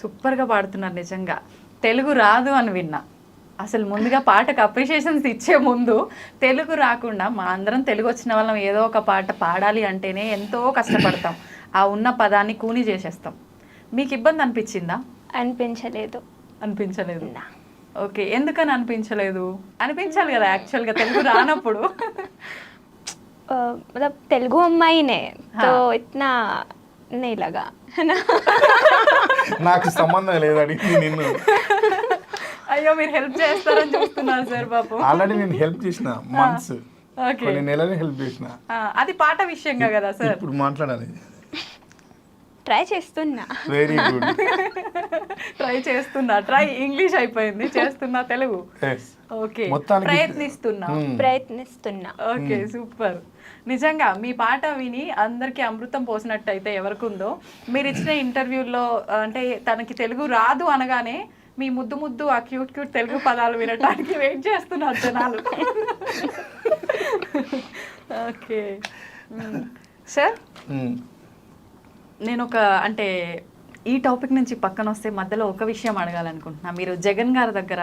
సూపర్గా పాడుతున్నారు నిజంగా. తెలుగు రాదు అని విన్నా. అసలు ముందుగా పాటకు అప్రిషియేషన్స్ ఇచ్చే ముందు తెలుగు రాకుండా మా అందరం తెలుగు వచ్చిన వాళ్ళం ఏదో ఒక పాట పాడాలి అంటేనే ఎంతో కష్టపడతాం. ఆ ఉన్న పదాన్ని కూని చేసేస్తాం. మీకు ఇబ్బంది అనిపించిందా? అనిపించలేదు. అనిపించలేదు. ఓకే, ఎందుకని అనిపించలేదు? అనిపించాలి కదా యాక్చువల్గా తెలుగు రానప్పుడు. मतलब तेलुगु अम्माई ने तो इतना नहीं लगा है ना. నాకు సంబంధం లేదని నిన్ను అయ్యో మీరు హెల్ప్ చేస్తారని చూస్తున్నారు సార్ పాపం. ఆల్రెడీ నేను హెల్ప్ చేసిన మంత్స్, ఓకే, కొన్ని నెలలు హెల్ప్ చేసిన. అది పాట విషయంగా కదా సార్. ఇప్పుడు మాట్లాడాలి. ట్రై చేస్తున్నా. Very good. ట్రై ఇంగ్లీష్ అయిపోయింది, చేస్తున్నా తెలుగు. ఓకే, ప్రయత్నిస్తున్నా. Okay, super. నిజంగా మీ పాట విని అందరికీ అమృతం పోసినట్టయితే ఎవరికుందో, మీరు ఇచ్చిన ఇంటర్వ్యూల్లో అంటే తనకి తెలుగు రాదు అనగానే మీ ముద్దు ముద్దు ఆ క్యూట్ క్యూట్ తెలుగు పదాలు వినటానికి వెయిట్ చేస్తున్నారు జనాలు. ఓకే సార్, నేను ఒక అంటే ఈ టాపిక్ నుంచి పక్కన వస్తే మధ్యలో ఒక విషయం అడగాలనుకుంటున్నా. మీరు జగన్ గారి దగ్గర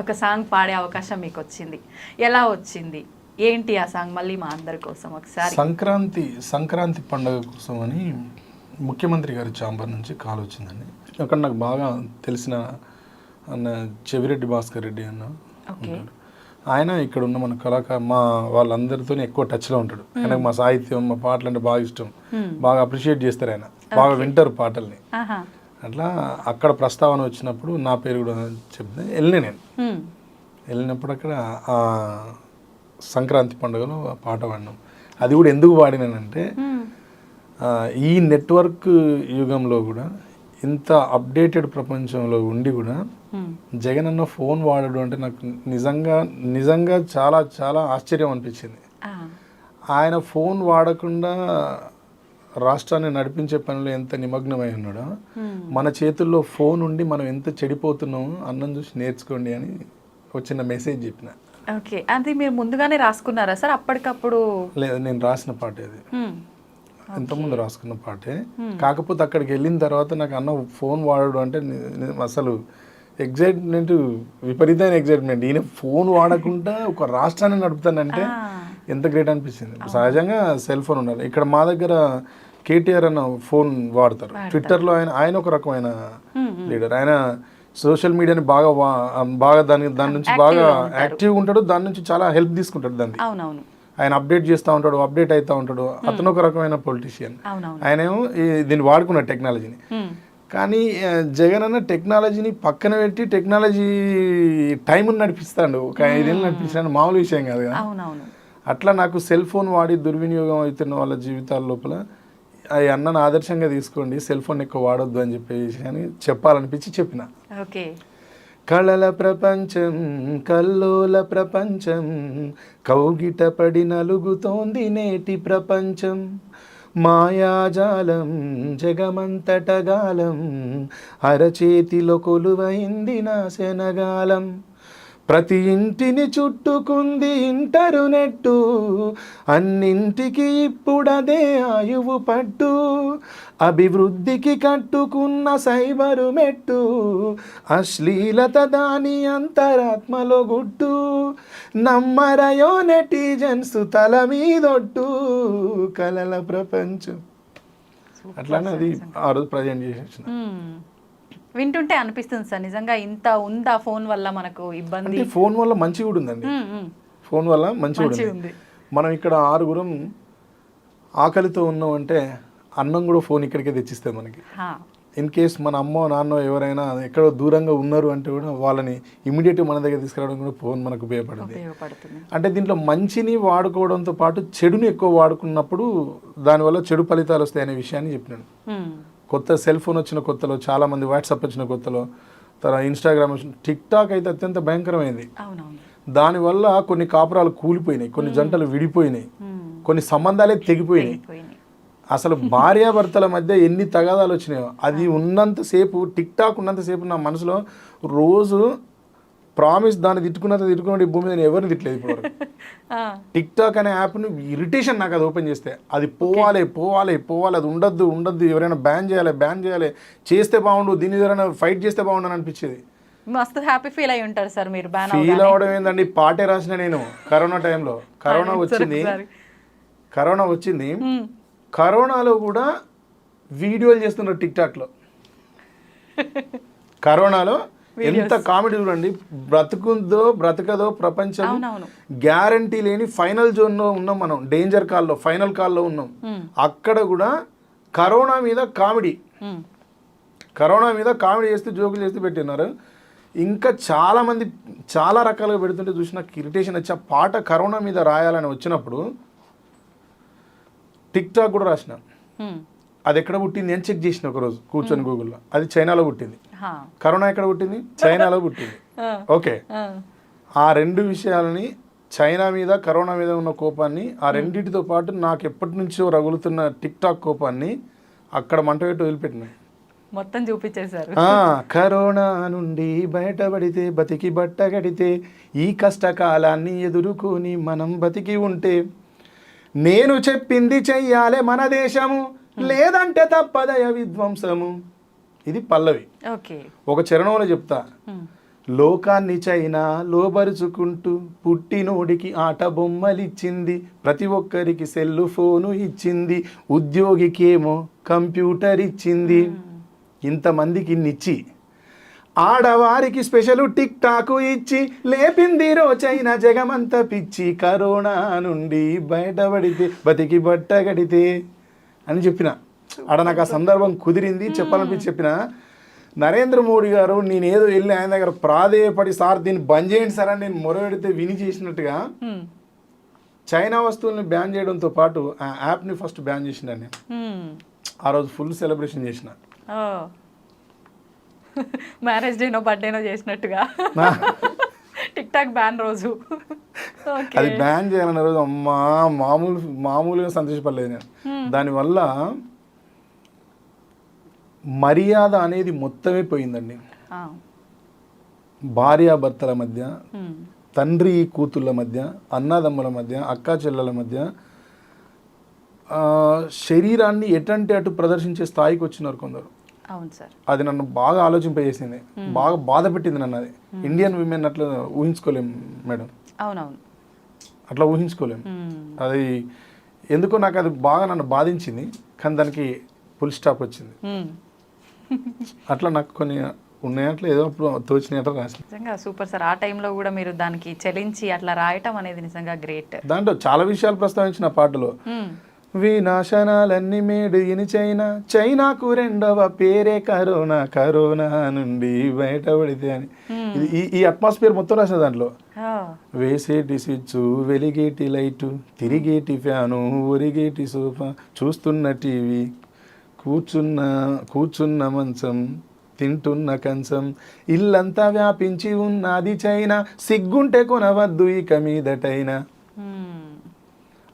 ఒక సాంగ్ పాడే అవకాశం మీకు వచ్చింది, ఎలా వచ్చింది, ఏంటి ఆ సాంగ్? మళ్ళీ మా అందరి కోసం ఒకసారి. సంక్రాంతి పండుగ కోసం అని ముఖ్యమంత్రి గారి ఛాంబర్ నుంచి కాల్ వచ్చిందండి. అక్కడ నాకు బాగా తెలిసిన అన్న చెవిరెడ్డి భాస్కర్ రెడ్డి అన్న ఉంటాడు. ఆయన ఇక్కడ ఉన్న మన మా వాళ్ళందరితో ఎక్కువ టచ్లో ఉంటాడు. ఆయనకు మా సాహిత్యం, మా పాటలు అంటే బాగా ఇష్టం, బాగా అప్రిషియేట్ చేస్తారు. ఆయన బాగా వింటారు పాటల్ని. అట్లా అక్కడ ప్రస్తావన వచ్చినప్పుడు నా పేరు కూడా చెప్తే నేను వెళ్ళినప్పుడు అక్కడ ఆ సంక్రాంతి పండుగలో ఆ పాట పాడినాం. అది కూడా ఎందుకు పాడినానంటే ఈ నెట్వర్క్ యుగంలో కూడా ఇంత అప్డేటెడ్ ప్రపంచంలో ఉండి కూడా జగన్ అన్న ఫోన్ వాడడం అంటే నాకు నిజంగా చాలా చాలా ఆశ్చర్యం అనిపించింది. ఆయన ఫోన్ వాడకుండా రాష్ట్రాన్ని నడిపించే పనిలో ఎంత నిమగ్నమై ఉన్నాడో, మన చేతుల్లో ఫోన్ ఉండి మనం ఎంత చెడిపోతున్నామో అన్నం చూసి నేర్చుకోండి అని వచ్చిన మెసేజ్ చెప్పిన. ఓకే, అది మీరు ముందుగానే రాసుకున్నారా సార్ అప్పటికప్పుడు? లేదు, నేను రాసిన పాటే అది, ఇంతకుముందు రాసుకున్న పాటే. కాకపోతే అక్కడికి వెళ్ళిన తర్వాత నాకు అన్న ఫోన్ వాడడం అంటే అసలు ఎగ్జైట్మెంట్, విపరీతమైన ఎగ్జైట్మెంట్. ఈయన ఫోన్ వాడకుండా ఒక రాష్ట్రాన్ని నడుపుతానంటే ఎంత గ్రేట్ అనిపించింది. సహజంగా సెల్ ఫోన్ ఉండాలి. ఇక్కడ మా దగ్గర కేటీఆర్ అన్న ఫోన్ వాడతారు. ట్విట్టర్లో ఆయన ఒక రకమైన లీడర్. ఆయన సోషల్ మీడియాని బాగా దాని నుంచి బాగా యాక్టివ్గా ఉంటాడు. దాని నుంచి చాలా హెల్ప్ తీసుకుంటాడు. దాన్ని ఆయన అప్డేట్ చేస్తూ ఉంటాడు, అప్డేట్ అవుతూ ఉంటాడు. అతను ఒక రకమైన పొలిటీషియన్. ఆయనేమో దీన్ని వాడుకున్న టెక్నాలజీని. కానీ జగన్ అన్న టెక్నాలజీని పక్కన పెట్టి టెక్నాలజీ టైంని నడిపిస్తాడు. ఒక 5 ఏళ్ళు నడిపించాడు, మామూలు విషయం కాదు కదా. అట్లా నాకు సెల్ ఫోన్ వాడి దుర్వినియోగం అవుతున్న వాళ్ళ జీవితాల లోపల అవి అన్నను ఆదర్శంగా తీసుకోండి, సెల్ ఫోన్ ఎక్కువ వాడొద్దు అని చెప్పేసి అని చెప్పాలనిపించి చెప్పిన. కళల ప్రపంచం, కల్లోల ప్రపంచం, కౌగిట పడి నలుగుతోంది నేటి ప్రపంచం, మాయాజాలం జగమంతటగాలం, అరచేతిలో కొలువైంది నా శనగాలం, ప్రతి ఇంటిని చుట్టుకుంది ఇంటర్నెట్టు, అన్నింటికి ఇప్పుడదే ఆయువు పట్టు, అభివృద్ధికి కట్టుకున్న సైబరు మెట్టు, అశ్లీలత దాని అంతరాత్మలో గుట్టు, నమ్మరయో నెటిజన్స్ తల మీదొట్టు, కలల ప్రపంచం. అట్లానే అది ఆ రోజు ప్రజెంట్ చేసి వింటుంటే అనిపిస్తుంది సార్, నిజంగా ఇంత ఉందా ఫోన్ వల్ల మనకు ఇబ్బంది. ఫోన్ వల్ల మంచి కూడా ఉందండి. ఫోన్ వల్ల మంచి కూడా ఉంది. మనం ఇక్కడ 6 ఆకలితో ఉన్నాం అంటే అన్నం కూడా ఫోన్ ఇక్కడికే తెచ్చిస్తే మనకి. ఇన్ కేస్ మన అమ్మో నాన్నో ఎవరైనా ఎక్కడో దూరంగా ఉన్నారు అంటే కూడా వాళ్ళని ఇమీడియట్గా మన దగ్గర తీసుకురావడం కూడా ఫోన్ మనకు ఉపయోగపడుతుంది. అంటే దీంట్లో మంచిని వాడుకోవడంతో పాటు చెడుని ఎక్కువ వాడుకున్నప్పుడు దానివల్ల చెడు ఫలితాలు వస్తాయనే విషయాన్ని చెప్పినాను. కొత్త సెల్ ఫోన్ వచ్చిన కొత్తలో, చాలామంది వాట్సాప్ వచ్చిన కొత్తలో, తర్వాత ఇన్స్టాగ్రామ్ వచ్చిన, టిక్ టాక్ అయితే అత్యంత భయంకరమైంది. దానివల్ల కొన్ని కాపురాలు కూలిపోయినాయి, కొన్ని జంటలు విడిపోయినాయి, కొన్ని సంబంధాలే తెగిపోయినాయి. అసలు భార్యాభర్తల మధ్య ఎన్ని తగాదాలు వచ్చినాయో. అది ఉన్నంతసేపు, టిక్ టాక్ ఉన్నంతసేపు నా మనసులో రోజు ప్రామిస్ దాన్ని తిట్టుకున్నట్టు ఈ భూమి మీద నేను ఎవరిని తిట్టలేదు ఇప్పుడు టిక్ టాక్ అనే యాప్ను ఇరిటేషన్ నాకు అది ఓపెన్ చేస్తే అది పోవాలి అది ఉండద్దు ఎవరైనా బ్యాన్ చేయాలి చేస్తే బాగుండు దీన్ని ఎవరైనా ఫైట్ చేస్తే బాగుండు అని అనిపించేది. మస్తు హ్యాపీ ఫీల్ అయి ఉంటారు సార్ మీరు బ్యాన్ ఫీల్ అవడం ఏందండి, పాటే రాసిన నేను కరోనా టైంలో. కరోనా వచ్చింది కరోనాలో కూడా వీడియోలు చేస్తున్నారు టిక్ టాక్లో. కరోనాలో ఎంత కామెడీ చూడండి, బ్రతుకుందో బ్రతకదో ప్రపంచం గ్యారంటీ లేని ఫైనల్ జోన్లో ఉన్నాం మనం, డేంజర్ కాల్లో ఫైనల్ కాల్లో ఉన్నాం. అక్కడ కూడా కరోనా మీద కామెడీ చేస్తూ జోకులు చేస్తూ పెట్టినారు. ఇంకా చాలామంది చాలా రకాలుగా పెడుతుంటే చూసి నాకు ఇరిటేషన్ వచ్చి ఆ పాట కరోనా మీద రాయాలని వచ్చినప్పుడు టిక్ టాక్ కూడా రాసిన. అది ఎక్కడ పుట్టింది అని చెక్ చేసిన ఒకరోజు కూర్చొని గూగుల్లో. అది చైనాలో పుట్టింది. కరోనా ఎక్కడ పుట్టింది? చైనాలో పుట్టింది. ఓకే, ఆ రెండు విషయాలని, చైనా మీద కరోనా మీద ఉన్న కోపాన్ని, ఆ రెండింటితో పాటు నాకు ఎప్పటి నుంచో రగులుతున్న టిక్ టాక్ కోపాన్ని అక్కడ మంట పెట్టి వదిలిపెట్టినాయి. మొత్తం చూపించేశారు. కరోనా నుండి బయటపడితే బతికి బట్ట కడితే, ఈ కష్టకాలాన్ని ఎదుర్కొని మనం బతికి ఉంటే, నేను చెప్పింది చెయ్యాలే మన దేశము, లేదంటే తప్పదయ విధ్వంసము. ఇది పల్లవి. ఒక చరణంలో చెప్తా, లోకాన్ని చైనా లోబరుచుకుంటూ పుట్టినోడికి ఆట బొమ్మలిచ్చింది, ప్రతి ఒక్కరికి సెల్లు ఫోను ఇచ్చింది, ఉద్యోగికేమో కంప్యూటర్ ఇచ్చింది, ఇంతమందికి ఇన్నిచ్చి ఆడవారికి స్పెషల్ టిక్ టాకు ఇచ్చి లేపింది చైనా జగమంతా పిచ్చి, కరోనా నుండి బయటపడితే బతికి బట్ట గడితే అని చెప్పిన. ఆడ నాకు ఆ సందర్భం కుదిరింది, చెప్పాలనిపించి చెప్పిన. నరేంద్ర మోడీ గారు నేనేదో వెళ్ళి ఆయన దగ్గర ప్రాధేయపడి, సార్ దీన్ని బంద్ చేయండి సార్ అని నేను మొరపెడితే విని చేసినట్టుగా చైనా వస్తువుల్ని బ్యాన్ చేయడంతో పాటు ఆ యాప్ని ఫస్ట్ బ్యాన్ చేసిన నేను. ఆ రోజు ఫుల్ సెలబ్రేషన్ చేసిన. మ్యారేజ్ డేనో బర్త్డేనో చేసినట్టుగా టిక్ టాక్ బ్యాన్ రోజు అది బ్యాన్ చేయాలన్న రోజు అమ్మా మామూలుగా సంతోషపడలేదు నేను. దానివల్ల మర్యాద అనేది మొత్తమే పోయిందండి. భార్యాభర్తల మధ్య, తండ్రి కూతుళ్ళ మధ్య, అన్నదమ్ముల మధ్య, అక్కా చెల్లెల మధ్య శరీరాన్ని ఎటంటే అటు ప్రదర్శించే స్థాయికి వచ్చినారు కొందరు. అవును సార్, అది నన్ను బాగా ఆలోచింపజేసింది, బాగా బాధ పెట్టింది నన్ను. అది ఇండియన్ విమెన్ అట్లా ఊహించుకోలేం మేడం. అవునవును, అట్లా ఊహించుకోలేం. అది ఎందుకో నాకు అది బాగా నన్ను బాధించింది, కానీ దానికి ఫుల్ స్టాప్ వచ్చింది. అట్లా నాకు కొన్ని ఉన్నాయట్లో ఏదో అప్పుడు తోచినట్టు రాసి. నిజంగా సూపర్ సార్. ఆ టైంలో కూడా మీరు దానికి చెలించి అట్లా రాయటం అనేది నిజంగా గ్రేట్. దాంట్లో చాలా విషయాలు ప్రస్తావించిన పాటలో, వినాశనాలన్నీ మేడు ఇని చైనాకు రెండవ పేరే కరోనా, కరోనా నుండి బయటపడితే అని. ఈ అట్మాస్ఫియర్ మొత్తం రాసిన దాంట్లో. వేసేటి స్విచ్, వెలిగేటి లైటు, తిరిగేటి ఫ్యాను, ఒరిగేటి సోఫా, చూస్తున్న టీవీ, కూర్చున్న మంచం, తింటున్న కంచం, ఇల్లంతా వ్యాపించి ఉన్నది చైనా, సిగ్గుంటే కొనవద్దు ఇక మీదటైనా.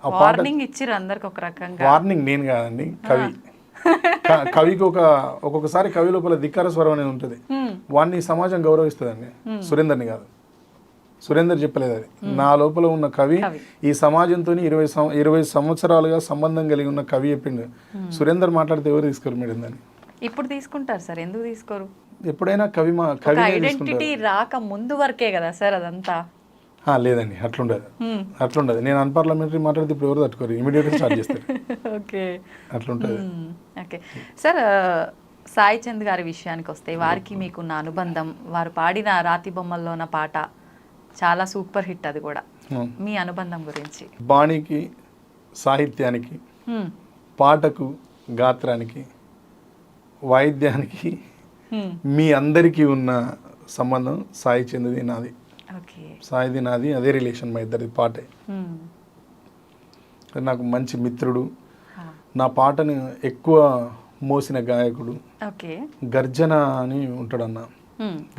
వార్నింగ్ ఇచ్చిర్రు అందరికి ఒక రకంగా. వార్నింగ్ నేను కాదండి, కవి. కవికి ఒక్కొక్కసారి కవి లోపల ధిక్కార స్వరం అనేది ఉంటుంది. వాడిని సమాజం గౌరవిస్తుందండి, సురేందర్ని కాదు. సురేందర్ చెప్పలేదు అది, నా లోపల ఉన్న కవి ఈ సమాజంతో 20 సంవత్సరాలుగా సంబంధం కలిగి ఉన్న కవి చెప్పిండు. సురేందర్ మాట్లాడితే ఎవరు తీసుకోరు మేడం దాన్ని. ఇప్పుడు తీసుకుంటారు సార్, ఎందుకు తీసుకోరు? ఎప్పుడైనా కవి ఐడెంటిటీ రాక ముందు వరకే కదా సార్ అదంతా. లేదండి, అట్లుండదు. నేను అన్పార్లమెంటరీ మాట్లాడితే ఇప్పుడు ఎవరు తట్టుకోరు, ఇమీడియట్గా స్టార్ట్ చేస్తారు. ఓకే, అట్లుంటుంది. ఓకే సార్, సాయి చంద్ గారి విషయానికి వస్తే వారికి మీకున్న అనుబంధం, వారు పాడిన రాతి బొమ్మల్లో ఉన్న పాట చాలా సూపర్ హిట్, అది కూడా. మీ అనుబంధం గురించి. బాణీకి, సాహిత్యానికి, పాటకు, గాత్రానికి, వాయిద్యానికి మీ అందరికీ ఉన్న సంబంధం సాయి చంద్ది నాది, సాయిది నాది, అదే రిలేషన్ మా ఇద్దరిది. పాటే నాకు మంచి మిత్రుడు, నా పాటను ఎక్కువ మోసిన గాయకుడు. గర్జన అని ఉంటాడన్న,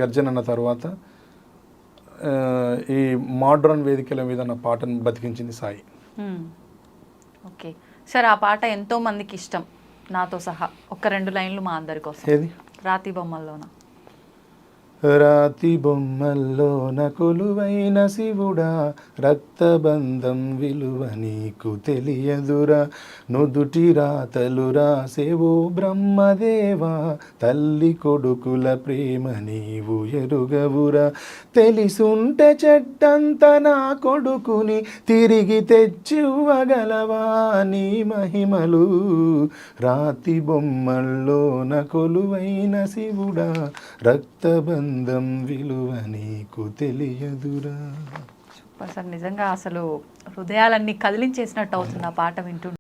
గర్జన అన్న తర్వాత ఈ మోడ్రన్ వేదికల మీద నా పాటను బతికించింది సాయి. ఓకే సార్, ఆ పాట ఎంతో మందికి ఇష్టం, నాతో సహా. ఒక 2 లైన్లు మా అందరి కోసం. ఏది? రాతి బొమ్మల్లోన. రాతి బొమ్మల్లోన కొలువైన శివుడా, రక్తబంధం విలువ నీకు తెలియదురా, నుదుటి రాతలు రాసేవో బ్రహ్మదేవా, తల్లి కొడుకుల ప్రేమ నీవు ఎరుగవురా, తెలిసుంటే చెడ్డంత నా కొడుకుని తిరిగి తెచ్చివ్వగలవా నీ మహిమలు, రాతి బొమ్మల్లోన కొలువైన శివుడా, రక్తబంధం విలువ నీకు తెలియదురా. అసలు నిజంగా అసలు హృదయాలన్నీ కదిలించేసినట్టు అవుతుంది ఆ పాట వింటుంటే.